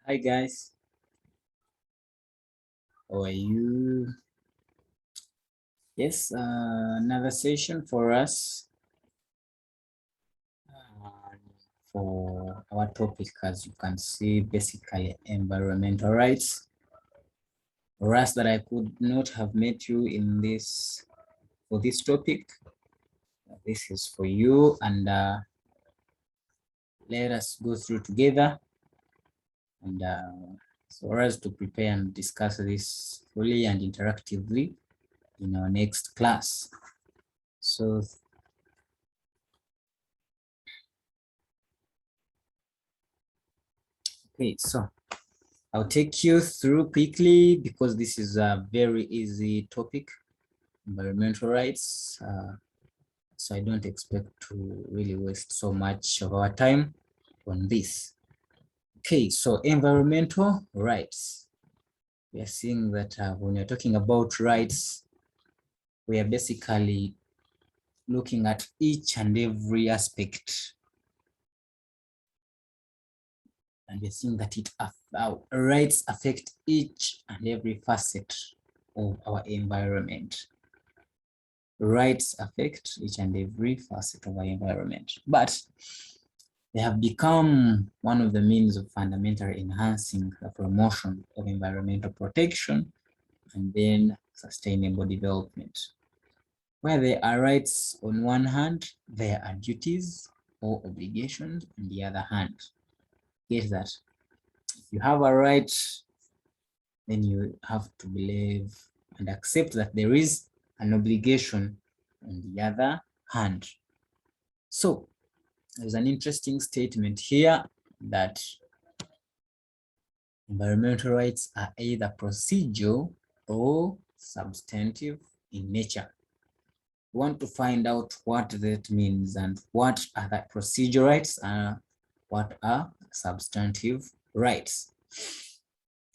Hi guys, how are you? Yes, another session for us uh, for our topic, as you can see, basically environmental rights. For us that I could not have met you in this for this topic, this is for you, and let us go through together and for us to prepare and discuss this fully and interactively in our next class. So okay, so I'll take you through quickly because this is a very easy topic, environmental rights. So I don't expect to really waste so much of our time on this. Okay, so environmental rights. We are seeing that when you're talking about rights, we are basically looking at each and every aspect. And we're seeing that our rights affect each and every facet of our environment. Rights affect each and every facet of our environment, but they have become one of the means of fundamentally enhancing the promotion of environmental protection and then sustainable development. Where there are rights on one hand, there are duties or obligations on the other hand. Get that? If you have a right, then you have to believe and accept that there is an obligation on the other hand. So there's an interesting statement here that environmental rights are either procedural or substantive in nature. We want to find out what that means and what are the procedural rights and what are substantive rights.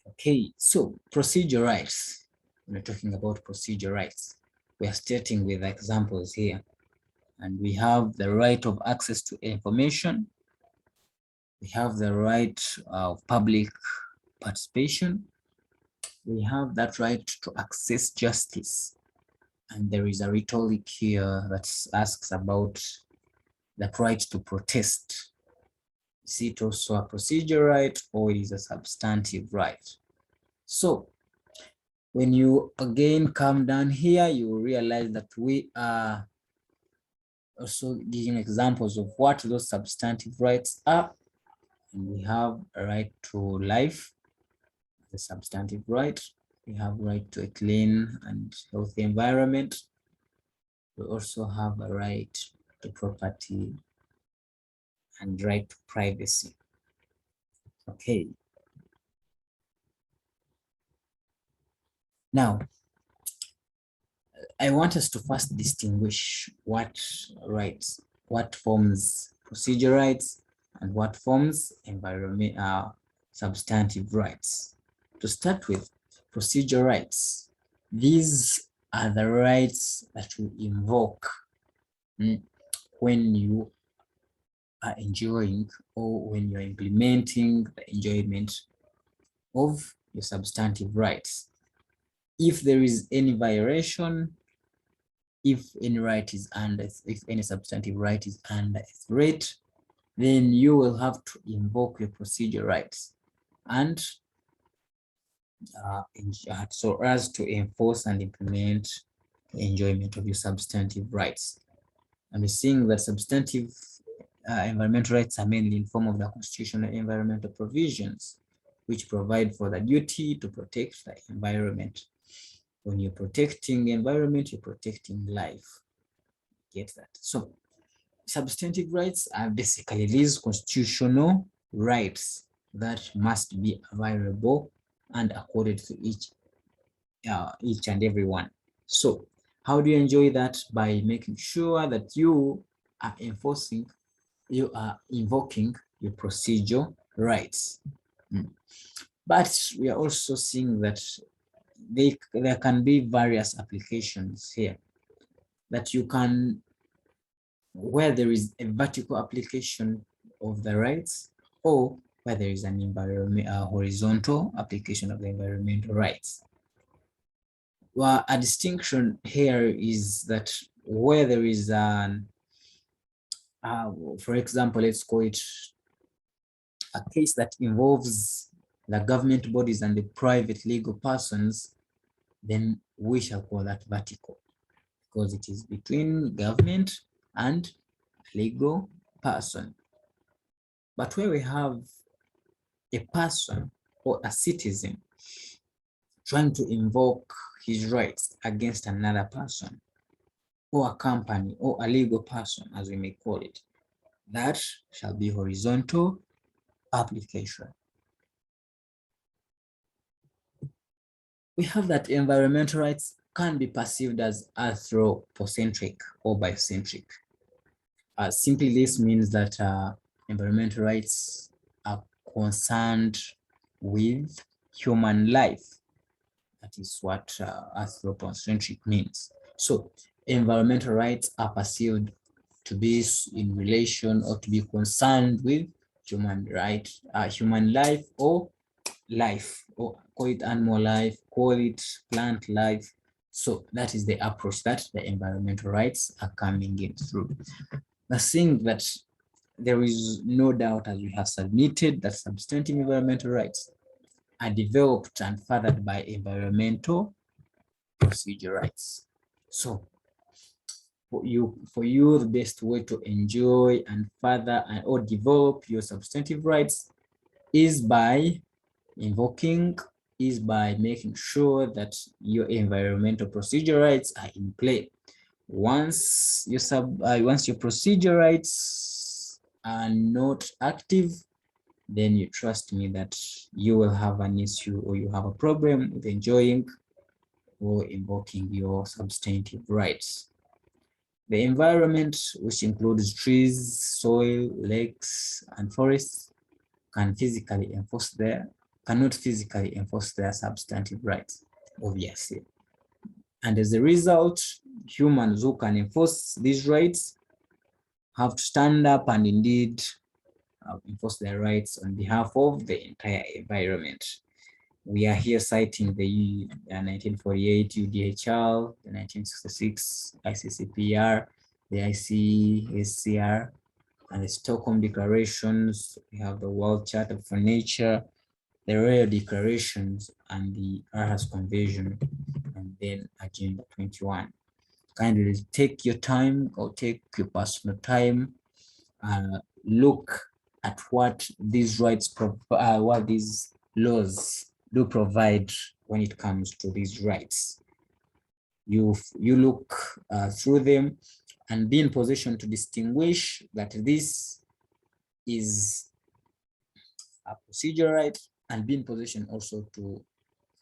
Okay, so procedural rights. When we're talking about procedural rights, we are stating with examples here. And we have the right of access to information. We have the right of public participation. We have that right to access justice. And there is a rhetoric here that asks about the right to protest. Is it also a procedural right or it is a substantive right? So when you again come down here, you will realize that we are also giving examples of what those substantive rights are. And we have a right to life, the substantive right. We have right to a clean and healthy environment. We also have a right to property and right to privacy. Okay. Now, I want us to first distinguish what rights, what forms procedure rights and what forms substantive rights. To start with, procedure rights. These are the rights that you invoke when you are enjoying or when you're implementing the enjoyment of your substantive rights. If there is any violation, if any substantive right is under threat, then you will have to invoke your procedure rights and so as to enforce and implement the enjoyment of your substantive rights. And we're seeing that substantive environmental rights are mainly in form of the constitutional environmental provisions, which provide for the duty to protect the environment. When you're protecting the environment, you're protecting life. Get that? So substantive rights are basically these constitutional rights that must be available and accorded to each and every one. So how do you enjoy that? By making sure that you are invoking your procedural rights. But we are also seeing that there can be various applications here that you can, where there is a vertical application of the rights or where there is an horizontal application of the environmental rights. Well, a distinction here is that where there is an, for example, let's call it a case that involves the government bodies and the private legal persons, then we shall call that vertical, because it is between government and legal person. But where we have a person or a citizen trying to invoke his rights against another person or a company or a legal person, as we may call it, that shall be horizontal application. We have that environmental rights can be perceived as anthropocentric or biocentric. Simply this means that environmental rights are concerned with human life. That is what anthropocentric means. So environmental rights are perceived to be in relation or to be concerned with human life or life, or call it animal life, call it plant life. So that is the approach that the environmental rights are coming in through. The thing that there is no doubt, as we have submitted, that substantive environmental rights are developed and furthered by environmental procedure rights. So for you, the best way to enjoy and further or develop your substantive rights is by making sure that your environmental procedure rights are in play. Once your procedure rights are not active, then you trust me that you will have an issue or you have a problem with enjoying or invoking your substantive rights. The environment, which includes trees, soil, lakes, and forests, cannot physically enforce their substantive rights, obviously. And as a result, humans who can enforce these rights have to stand up and indeed enforce their rights on behalf of the entire environment. We are here citing the 1948 UDHR, the 1966 ICCPR, the ICSCR, and the Stockholm Declarations. We have the World Charter for Nature, the Royal Declarations, and the Aarhus Convention, and then Agenda 21. Kindly take your time or take your personal time, look at what these rights, what these laws do provide when it comes to these rights. You look through them and be in position to distinguish that this is a procedure right, and be in position also to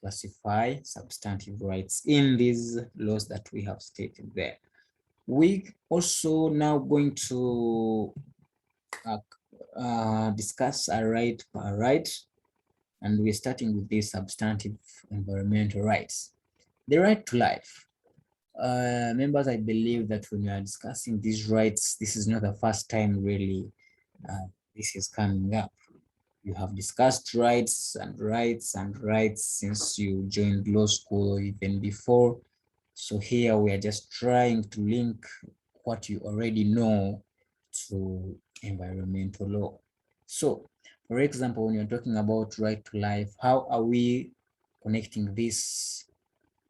classify substantive rights in these laws that we have stated there. We also now going to discuss a right per right, and we're starting with these substantive environmental rights. The right to life. Members, I believe that when we are discussing these rights, this is not the first time really this is coming up. You have discussed rights and rights and rights since you joined law school or even before. So here we are just trying to link what you already know to environmental law. So, for example, when you're talking about right to life, how are we connecting this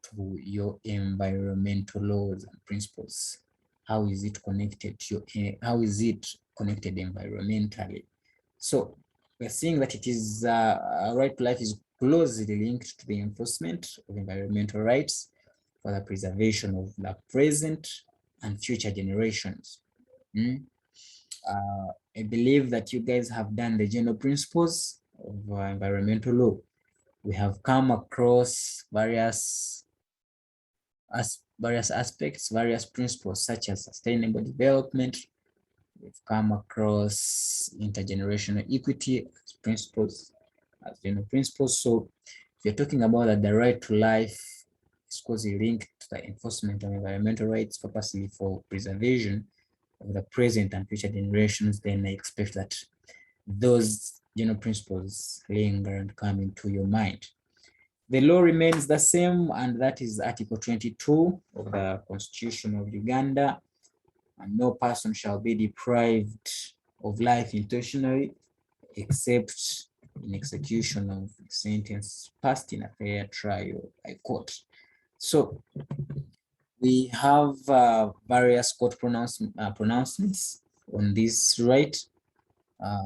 to your environmental laws and principles? How is it connected to how is it connected environmentally? So we're seeing that it is right to life is closely linked to the enforcement of environmental rights for the preservation of the present and future generations. I believe that you guys have done the general principles of environmental law. We have come across various aspects, various principles such as sustainable development. We've come across intergenerational equity as principles, as general principles. So if you're talking about that the right to life is closely linked to the enforcement of environmental rights purposely for preservation of the present and future generations, then I expect that those general principles linger and come into your mind. The law remains the same, and that is Article 22 of the Constitution of Uganda. And no person shall be deprived of life intentionally except in execution of sentence passed in a fair trial by court. So we have various court pronouncements on this right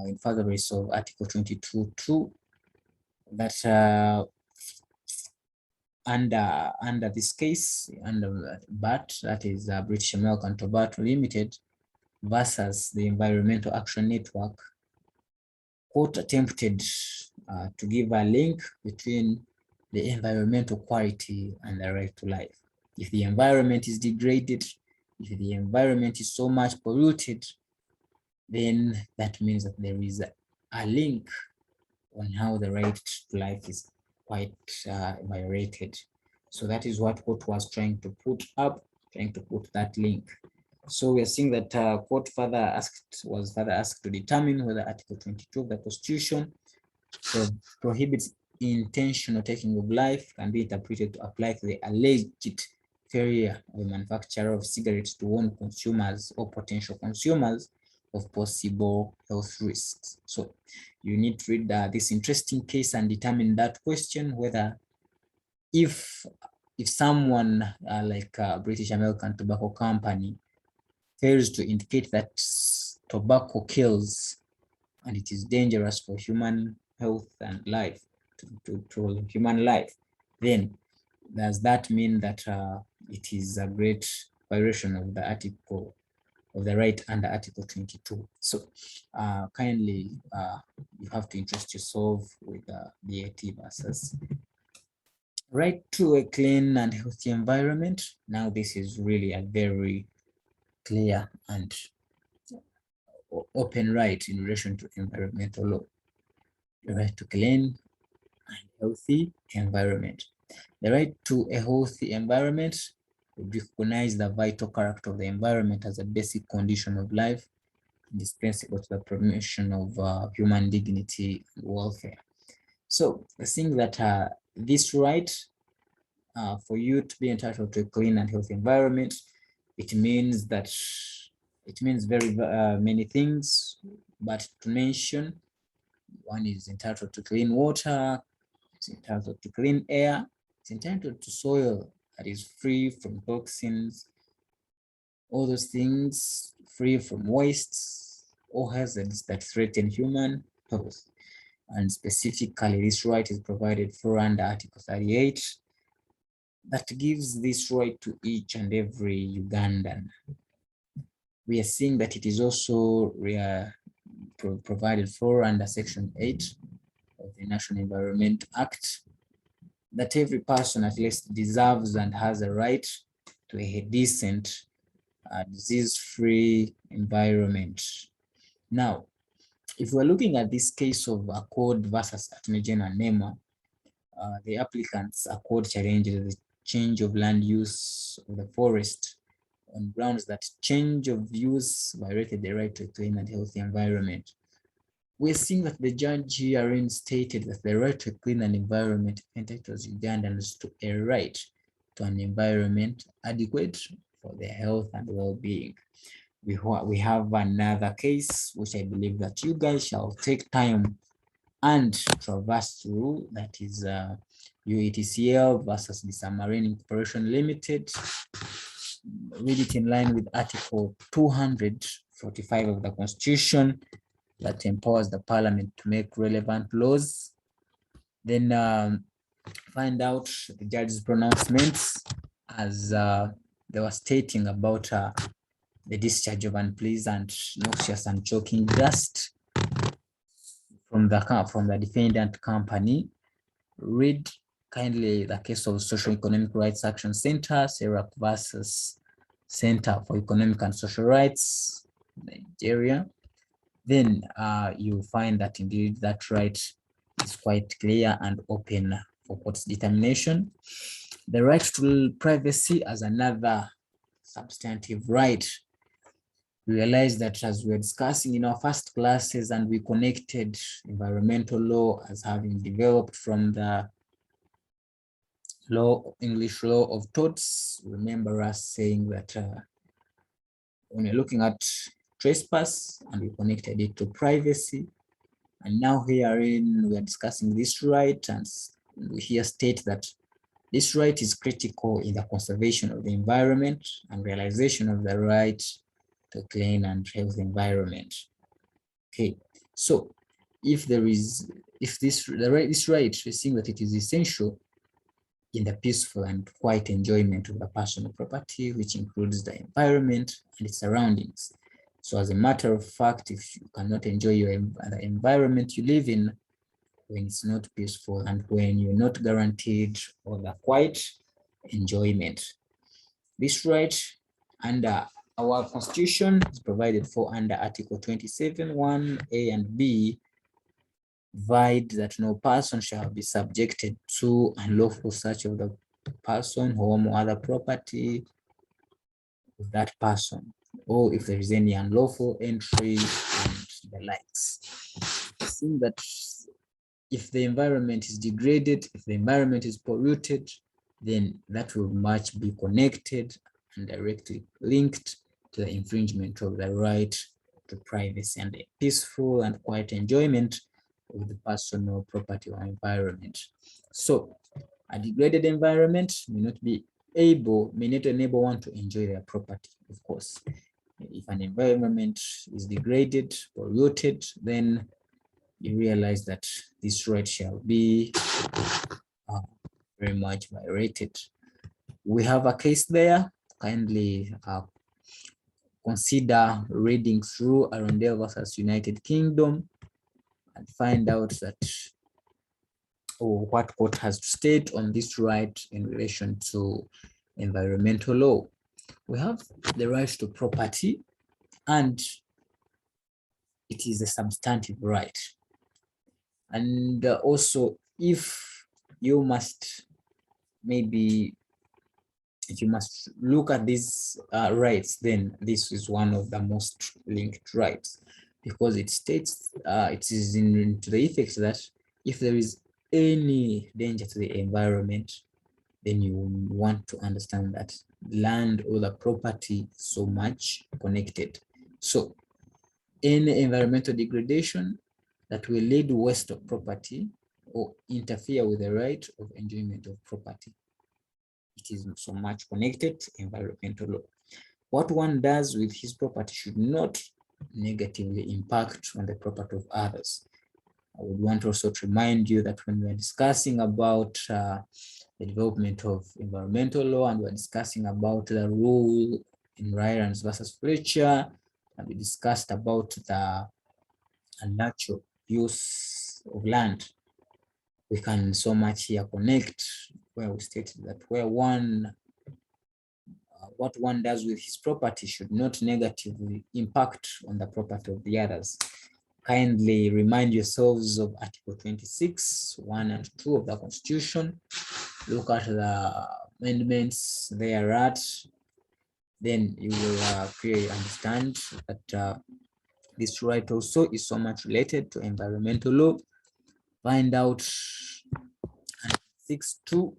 in furtherance of Article 22.2 that under this case, under BAT, that is British American Tobacco Limited versus the Environmental Action Network, court attempted to give a link between the environmental quality and the right to life. If the environment is degraded, if the environment is so much polluted, then that means that there is a link on how the right to life is quite violated. So that is what court was trying to put that link. So we are seeing that court was further asked to determine whether Article 22 of the Constitution prohibits intentional taking of life can be interpreted to apply to the alleged failure of a manufacturer of cigarettes to warn consumers or potential consumers of possible health risks. So you need to read this interesting case and determine that question, whether if someone like British American Tobacco Company fails to indicate that tobacco kills and it is dangerous for human health and life, to human life, then does that mean that it is a great violation of the article of the right under Article 22? So kindly you have to interest yourself with BAT versus right to a clean and healthy environment. Now this is really a very clear and open right in relation to environmental law. The right to clean and healthy environment. The right to a healthy environment would recognize the vital character of the environment as a basic condition of life, indispensable to the promotion of human dignity and welfare. So I think that this right for you to be entitled to a clean and healthy environment, it means very many things, but to mention, one is entitled to clean water, it's entitled to clean air, it's entitled to soil that is free from toxins, all those things, free from wastes or hazards that threaten human health. And specifically, this right is provided for under Article 38, that gives this right to each and every Ugandan. We are seeing that it is also provided for under Section 8 of the National Environment Act, that every person at least deserves and has a right to a decent, disease-free environment. Now, if we're looking at this case of Accord versus Attorney General NEMA, the applicants Accord challenged the change of land use of the forest on grounds that change of use violated the right to a clean and healthy environment. We're seeing that the judge herein stated that the right to a clean environment entitles Ugandans to a right to an environment adequate for their health and well-being. We have another case, which I believe that you guys shall take time and traverse through, that is UETCL versus the Submarine Corporation Limited. Read it in line with Article 245 of the Constitution that empowers the Parliament to make relevant laws. Then find out the judge's pronouncements as they were stating about the discharge of unpleasant, noxious, and choking dust from the defendant company. Read kindly the case of Social Economic Rights Action Center, SERAC versus Center for Economic and Social Rights, Nigeria. Then you find that indeed that right is quite clear and open for court's determination. The right to privacy as another substantive right. We realized that as we were discussing in our first classes, and we connected environmental law as having developed from the English law of torts. Remember us saying that when you're looking at trespass, and we connected it to privacy, and now herein we are discussing this right, and we here state that this right is critical in the conservation of the environment and realization of the right to a clean and healthy environment. Okay, so if this right, we're seeing that it is essential in the peaceful and quiet enjoyment of the personal property, which includes the environment and its surroundings. So as a matter of fact, if you cannot enjoy the environment you live in, when it's not peaceful and when you're not guaranteed or the quiet enjoyment. This right under our Constitution is provided for under Article 27, 1A and B, provide that no person shall be subjected to unlawful search of the person, home, or other property of that person, or if there is any unlawful entry and the likes. It seems that if the environment is degraded, if the environment is polluted, then that will much be connected and directly linked to the infringement of the right to privacy and a peaceful and quiet enjoyment of the personal property or environment. So a degraded environment may not enable one to enjoy their property, of course. If an environment is degraded, polluted, then you realize that this right shall be very much violated. We have a case there. Kindly consider reading through Arundel versus United Kingdom and find out that what court has to state on this right in relation to environmental law. We have the right to property, and it is a substantive right. And also, if you must look at these rights, then this is one of the most linked rights, because it states it is to the effect that if there is any danger to the environment, then you want to understand that land or the property is so much connected. So any environmental degradation that will lead to waste of property or interfere with the right of enjoyment of property, it is so much connected to environmental law. What one does with his property should not negatively impact on the property of others. I would want also to remind you that when we're discussing about the development of environmental law, and we're discussing about the rule in Rylands versus Fletcher, and we discussed about the unnatural use of land, we can so much here connect where we stated that what one does with his property should not negatively impact on the property of the others. Kindly remind yourselves of Article 26, 1 and 2 of the Constitution. Look at the amendments thereat. Then you will clearly understand that this right also is so much related to environmental law. Find out 6.2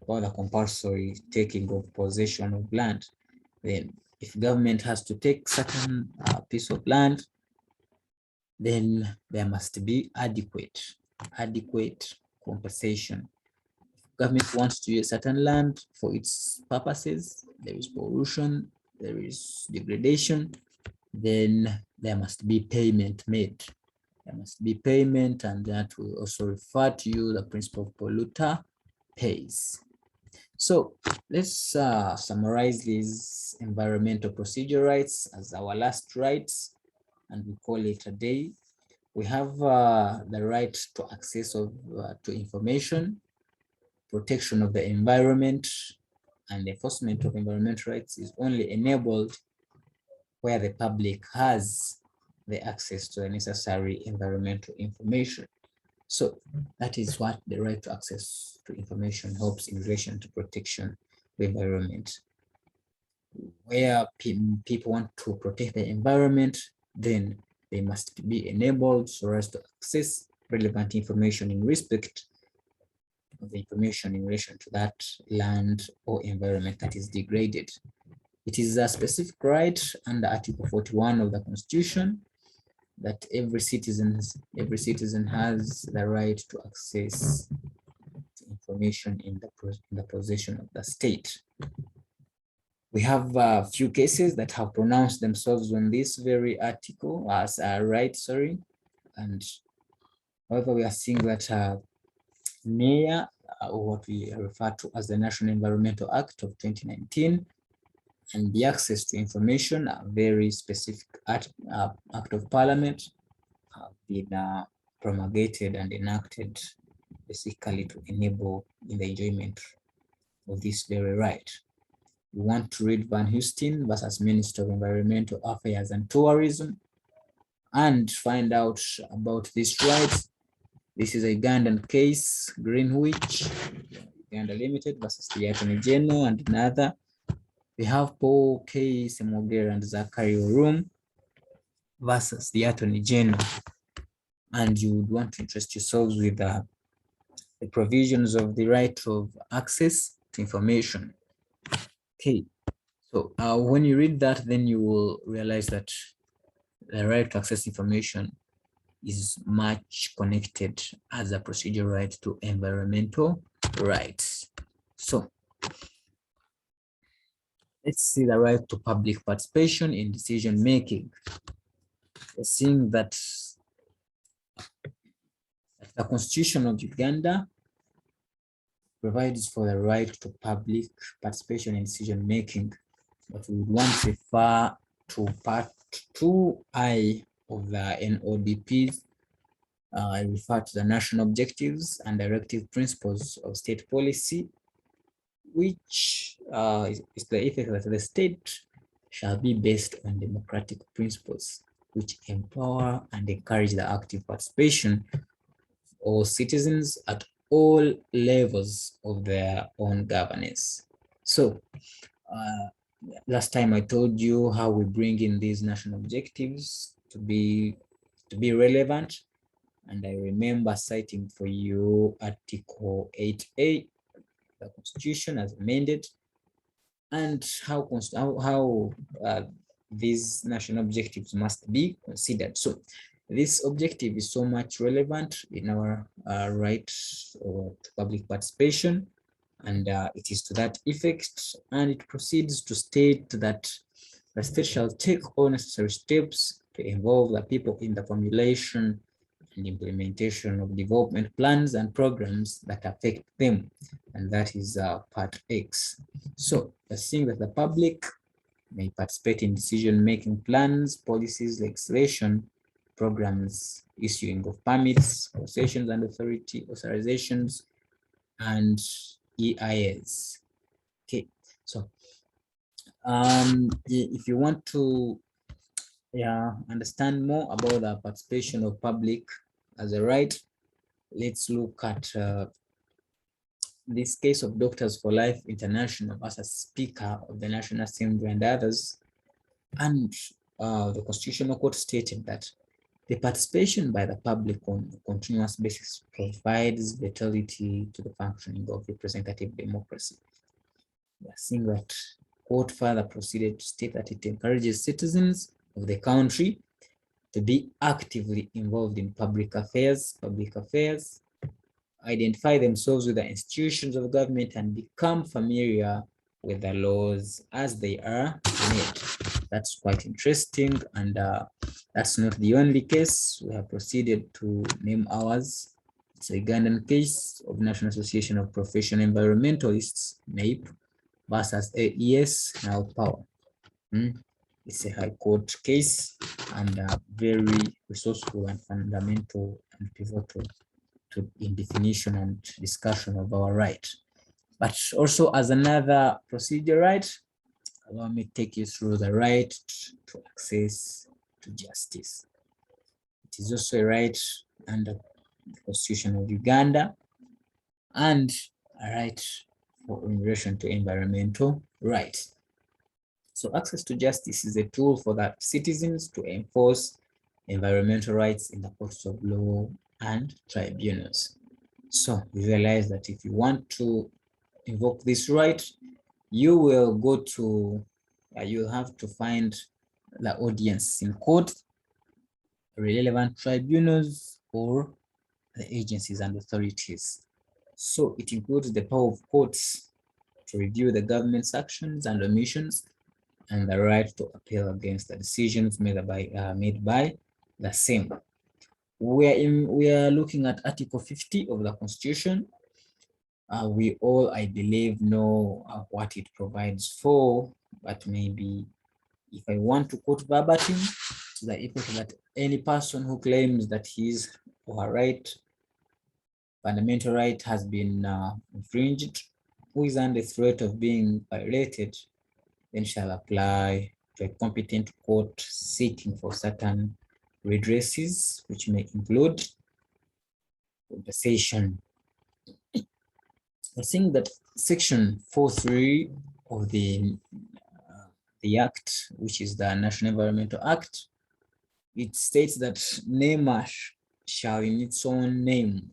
or the compulsory taking of possession of land. Then if government has to take certain piece of land, then there must be adequate compensation. If government wants to use certain land for its purposes, there is pollution, there is degradation, then there must be payment made. There must be payment, and that will also refer to you the principle of polluter pays. So let's summarize these environmental procedure rights as our last rights, and we call it a day. We have the right to access to information, protection of the environment, and enforcement of environmental rights is only enabled where the public has the access to the necessary environmental information. So that is what the right to access to information helps in relation to protection of the environment. where people want to protect the environment, then they must be enabled so as to access relevant information in respect of the information in relation to that land or environment that is degraded. It is a specific right under Article 41 of the Constitution that every citizen has the right to access information in the possession of the state. We have a few cases that have pronounced themselves on this very article as a right, and however we are seeing that NEA, or what we refer to as the National Environmental Act of 2019, and the access to information, a very specific act of Parliament, have been promulgated and enacted basically to enable in the enjoyment of this very right. We want to read Van Houston versus Minister of Environmental Affairs and Tourism and find out about this right. This is a Ugandan case, Greenwich, Uganda Limited versus the Attorney General and another. We have Paul K. Semogera and Zachary Orum versus the Attorney General. And you would want to interest yourselves with the provisions of the right of access to information. Okay, so when you read that, then you will realize that the right to access information is much connected as a procedural right to environmental rights. So let's see the right to public participation in decision making. We're seeing that the Constitution of Uganda provides for the right to public participation in decision making, but we would want to refer to Part 2I of the NODP. I refer to the national objectives and directive principles of state policy, which is the effect that the state shall be based on democratic principles, which empower and encourage the active participation of citizens at all levels of their own governance. So last time I told you how we bring in these national objectives to be relevant, and I remember citing for you Article 8A, the Constitution as amended, and how these national objectives must be considered. So this objective is so much relevant in our right to public participation, and it is to that effect, and it proceeds to state that the state shall take all necessary steps to involve the people in the formulation and implementation of development plans and programs that affect them, and that is Part X. So we're seeing that the public may participate in decision-making plans, policies, legislation, programs, issuing of permits, concessions and authority authorizations, and EIS. Okay, so if you want to understand more about the participation of public as a right, let's look at this case of Doctors for Life International versus Speaker of the National Assembly and others. And the Constitutional Court stated that the participation by the public on a continuous basis provides vitality to the functioning of representative democracy. We are seeing that court further proceeded to state that it encourages citizens of the country to be actively involved in public affairs, identify themselves with the institutions of government, and become familiar with the laws as they are made. That's quite interesting, and that's not the only case. We have proceeded to name ours. It's a Ugandan case of National Association of Professional Environmentalists, NAEP, versus AES, now Power. It's a high court case and very resourceful and fundamental and pivotal in definition and discussion of our right. But also as another procedure right, allow me to take you through the right to access to justice. It is also a right under the Constitution of Uganda and a right in relation to environmental rights. So access to justice is a tool for the citizens to enforce environmental rights in the courts of law and tribunals. So we realize that if you want to invoke this right, you will go to, you'll have to find the audience in court, relevant tribunals, or the agencies and authorities. So it includes the power of courts to review the government's actions and omissions, and the right to appeal against the decisions made by the same. We are looking at Article 50 of the Constitution. We all, I believe, know what it provides for, but maybe if I want to quote verbatim, to the effect that any person who claims that his or her right, fundamental right, has been infringed, who is under threat of being violated, then shall apply to a competent court seeking for certain redresses, which may include compensation. I think that Section 4.3 of the Act, which is the National Environmental Act, it states that NEMA shall in its own name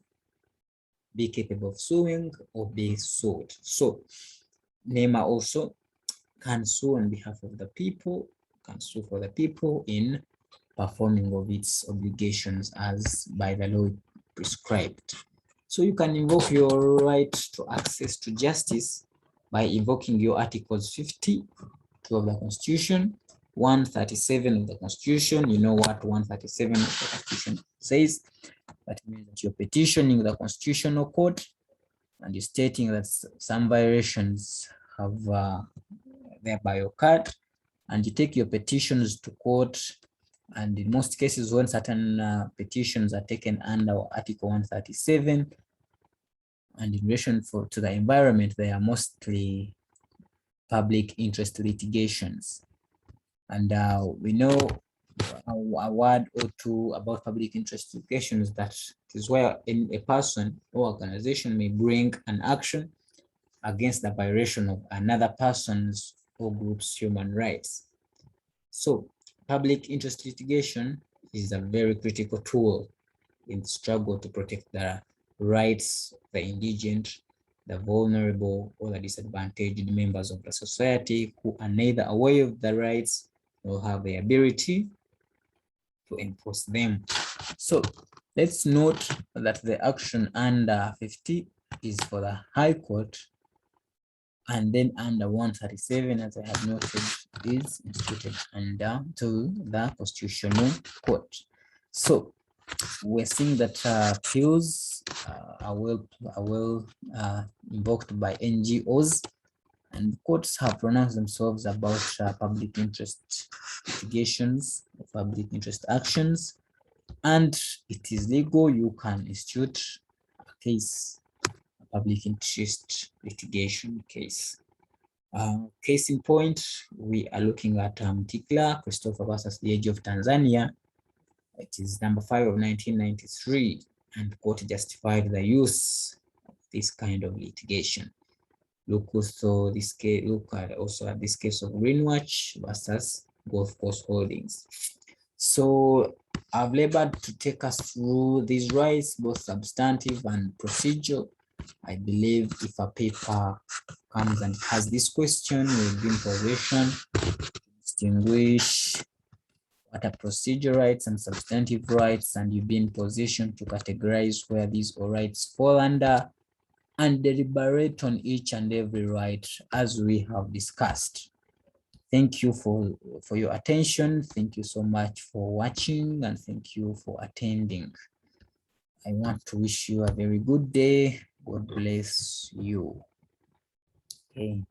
be capable of suing or be sued. So NEMA also can sue on behalf of the people, can sue for the people in performing of its obligations as by the law prescribed. So you can invoke your right to access to justice by invoking your Articles 50 of the Constitution, 137 of the Constitution. You know what 137 of the Constitution says. That means that you're petitioning the Constitutional Court and you're stating that some violations have thereby occurred, and you take your petitions to court. And in most cases, when certain petitions are taken under Article 137, and in relation to the environment, they are mostly public interest litigations. And we know a word or two about public interest litigations, that is where a person or organization may bring an action against the violation of another person's or group's human rights. So public interest litigation is a very critical tool in the struggle to protect the rights of the indigent, the vulnerable, or the disadvantaged members of the society who are neither aware of the rights nor have the ability to enforce them. So let's note that the action under 50 is for the High Court, and then under 137, as I have noted, is instituted under to the Constitutional Court. So we're seeing that appeals are well invoked by NGOs, and courts have pronounced themselves about public interest litigations, public interest actions, and it is legal. You can institute a case, a public interest litigation case. Case in point, we are looking at Tikla Christopher versus the Age of Tanzania. It is number 5 of 1993, and the court justified the use of this kind of litigation. Look also this case. Look at also at this case of Greenwatch versus Golf Course Holdings. So I've labored to take us through these rights, both substantive and procedural. I believe if a paper comes and has this question, we'll be in position to distinguish what are procedural rights and substantive rights, and you'll be in position to categorize where these all rights fall under and deliberate on each and every right as we have discussed. Thank you for your attention. Thank you so much for watching, and thank you for attending. I want to wish you a very good day. God bless you. Okay.